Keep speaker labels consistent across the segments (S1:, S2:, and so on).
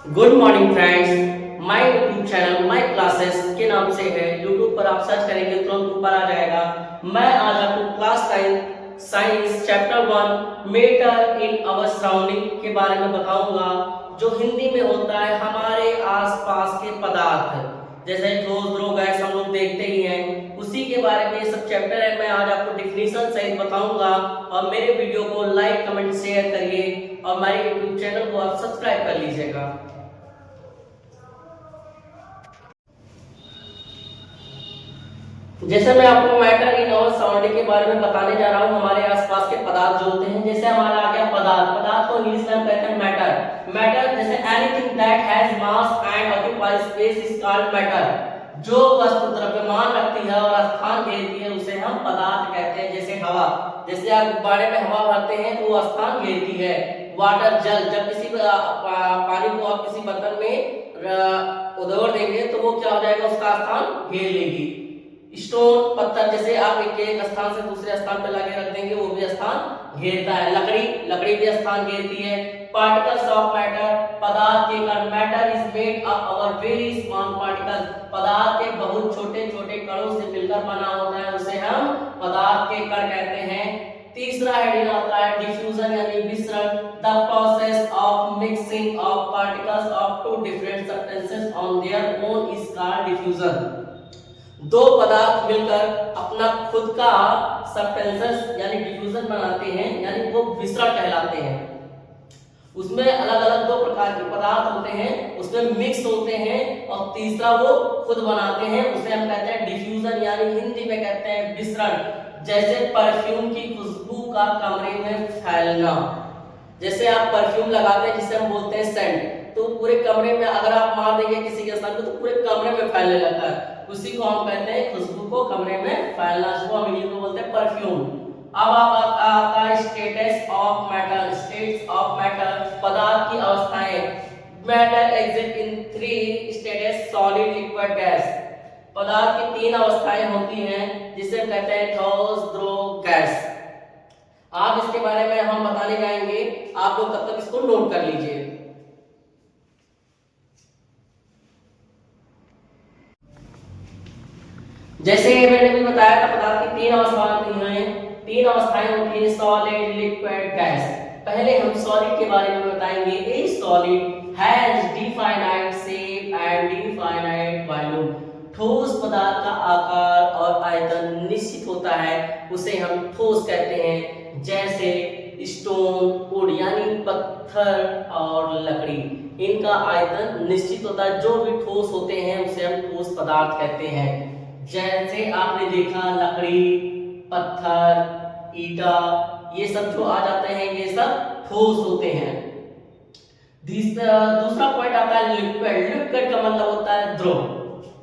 S1: Good morning friends, my YouTube channel my classes के नाम से है। यूट्यूब पर आप सर्च करेंगे तुरंत ऊपर आ जाएगा। मैं आज आपको class 9 science chapter 1 matter in our surrounding के बारे में बताऊंगा, जो हिंदी में होता है हमारे आसपास के पदार्थ, जैसे ठोस द्रव गैस हम लोग देखते ही हैं, उसी के बारे में ये सब चैप्टर है। मैं आज आपको डिफिनीशन सहित बताऊंगा और मेरे वीडियो को लाइक कमेंट शेयर करिए और हमारे यूट्यूब चैनल को आप सब्सक्राइब कर लीजिएगा। जैसे मैं आपको मैटर इन आवर सराउंडिंग के बारे में बताने जा रहा हूँ, हमारे आसपास के पदार्थ जो होते हैं। जैसे हमारा आ गया पदार्थ, पदार्थ को इंग्लिश में हम कहते हैं मैटर। मैटर जैसे anything that has mass and occupies space is called matter. जो वस्तु द्रव्यमान रखती है और स्थान घेरती है उसे हम पदार्थ कहते हैं। जैसे हवा, जैसे आप गुब्बारे में हवा भरते हैं तो वो स्थान घेरती है। वाटर जल, जब किसी पानी को आप किसी बर्तन में उधोड़ देंगे तो वो क्या हो जाएगा, उसका स्थान घेर लेगी। स्टोन पत्थर, जैसे आप एक स्थान से दूसरे स्थान पर लगे रख देंगे वो भी स्थान घेरता है। लकड़ी, लकड़ी भी स्थान घेरती है। पार्टिकल्स ऑफ मैटर, पदार्थ के कण। Matter is made up of very small particles, पदार्थ के बहुत छोटे छोटे कणों से मिलकर बना होता है, उसे हम पदार्थ के कण कहते हैं। तीसरा हेडिंग आता है डिफ्यूजन यानी विसरण। The process of mixing of particles of two different substances on their own is called diffusion. दो पदार्थ मिलकर अपना खुद का सब्सटेंसेस यानी डिफ्यूजन बनाते हैं, यानी वो मिश्रण कहलाते हैं। उसमें अलग अलग दो प्रकार के पदार्थ होते हैं, उसमें मिक्स होते हैं और तीसरा वो खुद बनाते हैं, उसे हम कहते हैं डिफ्यूजन यानी हिंदी में कहते हैं विसरण। जैसे परफ्यूम की खुशबू का कमरे में फैलना, जैसे आप परफ्यूम लगाते हैं जिसे हम बोलते हैं सेंट, तो पूरे कमरे में अगर आप मार देंगे किसी के साथ तो पूरे कमरे में फैलने लगता है, उसी को हम कहते हैं खुशबू को कमरे में फैलना, जिसको हम इंग्लिश में बोलते हैं परफ्यूम। अब आता है status of matter. States of matter, पदार्थ की अवस्थाएं। Matter exist in 3 states, solid liquid gas. पदार्थ की 3 अवस्थाएं होती हैं जिसे हम कहते हैं ठोस द्रव गैस। आप इसके बारे में हम बताने जाएंगे, आप लोग तब तक इसको नोट कर लीजिए। जैसे मैंने भी बताया था पदार्थ की 3 अवस्थाएं होती हैं। 3 अवस्थाएं होती है सॉलिड लिक्विड गैस। पहले हम सॉलिड के बारे में बताएंगे। ए solid has definite shape and definite volume. ठोस पदार्थ का आकार और आयतन निश्चित होता है, उसे हम ठोस कहते हैं। जैसे स्टोन, वुड यानी पत्थर और लकड़ी, इनका आयतन निश्चित होता है। जो भी ठोस होते हैं उसे हम ठोस पदार्थ कहते हैं। जैसे आपने देखा लकड़ी, पत्थर, ईटा, ये सब जो आ जाते हैं ये सब ठोस होते हैं। दूसरा पॉइंट आता है लिक्विड। लिक्विड का मतलब होता है द्रव।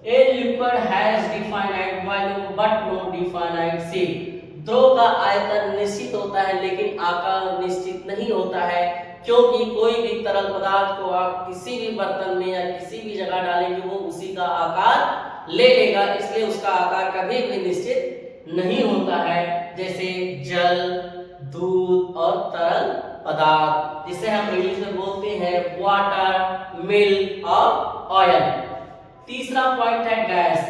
S1: A liquid has definite volume but no definite shape. द्रव का आयतन निश्चित होता है लेकिन आकार निश्चित नहीं होता है, क्योंकि कोई भी तरल पदार्थ को आप किसी भी बर्तन में या किसी भी जगह डालेंगे वो उसी का आकार ले लेगा, इसलिए उसका आकार कभी भी निश्चित नहीं होता है। जैसे जल, दूध और तरल पदार्थ, जिसे हम इंग्लिश में बोलते हैं वाटर, मिल्क और ऑयल। तीसरा पॉइंट है gas.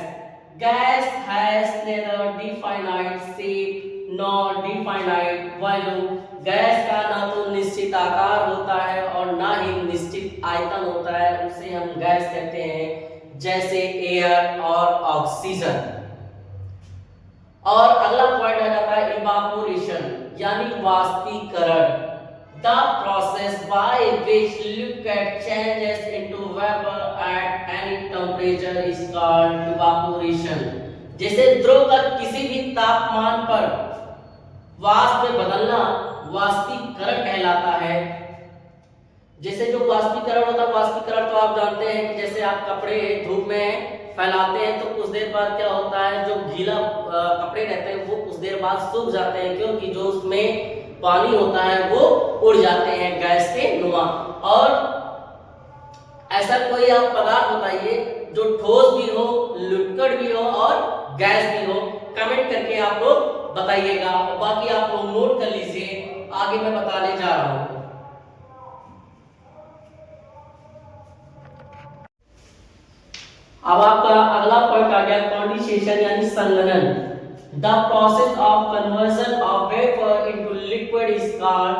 S1: Gas has neither definite shape nor definite volume. Gas का ना तो निश्चित आकार होता है और ना ही निश्चित आयतन होता है, उसे हम गैस कहते हैं। जैसे एयर और ऑक्सीजन। और अगला पॉइंट आ जाता है इवापोरेशन यानी वाष्पीकरण। The process by which liquid changes into vapour at any temperature is called evaporation. जैसे द्रव का किसी भी तापमान पर वाष्प में बदलना वाष्पीकरण कहलाता है। जैसे जो वाष्पीकरण होता है, वाष्पीकरण तो आप जानते हैं कि जैसे आप कपड़े धूप में फैलाते हैं तो कुछ देर बाद क्या होता है, जो गीला कपड़े रहते हैं वो कुछ देर बाद सूख जाते हैं, क्योंकि जो उसमें पानी होता है वो उड़ जाते हैं गैस के नुमा। और ऐसा कोई आप पदार्थ बताइए जो ठोस भी हो, लिक्विड भी हो और गैस भी हो, कमेंट करके आप लोग बताइएगा। बाकी आप लोग नोट कर लीजिए, आगे मैं बताने जा रहा हूँ। अब आपका अगला पॉइंट आ गया कंडेंसेशन यानी संघनन। The process of conversion of vapour into liquid is called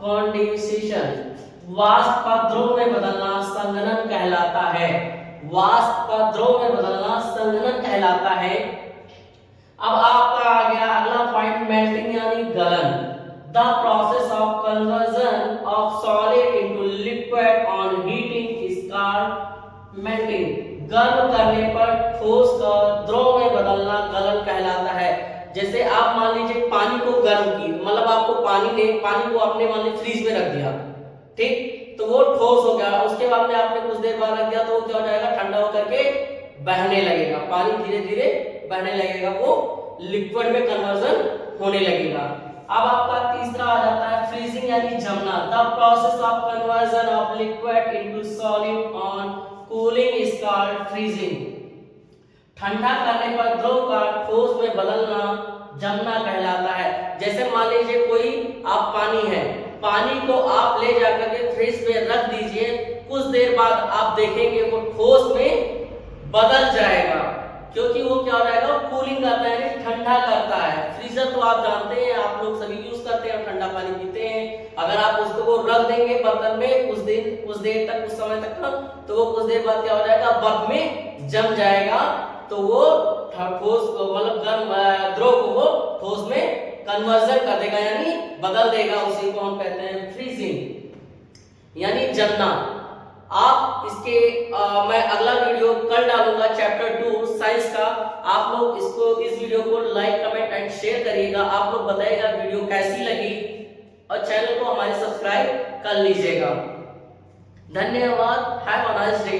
S1: condensation. वाष्प का द्रव में बदलना संघनन कहलाता है। वाष्प का द्रव में बदलना संघनन कहलाता है। अब आपका आ गया अगला पॉइंट मेल्टिंग यानी गलन। The process of conversion of solid into liquid on heating is called melting. गर्म करने पर ठोस का द्रव में बदलना गलन कहलाता है। जैसे आप मान लीजिए पानी को गर्म की, मतलब आपको पानी को आपने मान लीजिए फ्रीज में रख दिया, ठीक, तो वो ठोस हो गया। उसके बाद में आपने कुछ देर बाद रख दिया तो वो क्या हो जाएगा, ठंडा होकर के बहने लगेगा, पानी धीरे धीरे बहने लगेगा, वो लिक्विड में कन्वर्जन होने लगेगा। अब आपका तीसरा आ जाता है फ्रीजिंग यानी जमना। The process of conversion of liquid into solid on cooling is called freezing. ठंडा करने पर द्रव का ठोस में बदलना जमना कहलाता है। जैसे मान लीजिए कोई आप पानी है, पानी को आप ले जाकर के फ्रिज में रख दीजिए, कुछ देर बाद आप देखेंगे वो ठोस में बदल जाएगा, क्योंकि वो क्या हो जाएगा, कूलिंग करता है यानी ठंडा करता है। फ्रीजर तो आप जानते हैं, आप लोग सभी यूज करते हैं, ठंडा पानी पीते हैं। अगर आप उसको रख देंगे बर्तन में कुछ देर तक, कुछ समय तक, तो वो कुछ देर बाद क्या हो जाएगा, बर्फ में जम जाएगा, तो वो ठोस मतलब गर्म द्रव को वो ठोस में कन्वर्जन कर देगा यानी बदल देगा। उसी को हम कहते हैं फ्रीजिंग यानी जमना। आप इसके मैं अगला वीडियो कल डालूंगा चैप्टर 2 साइंस का। आप लोग इस वीडियो को लाइक, कमेंट एंड शेयर करिएगा। आप लोग बताइएगा वीडियो कैसी लगी और चैनल को हमारे सब्सक्राइब कर लीजिएगा। धन्यवाद। Have a nice day.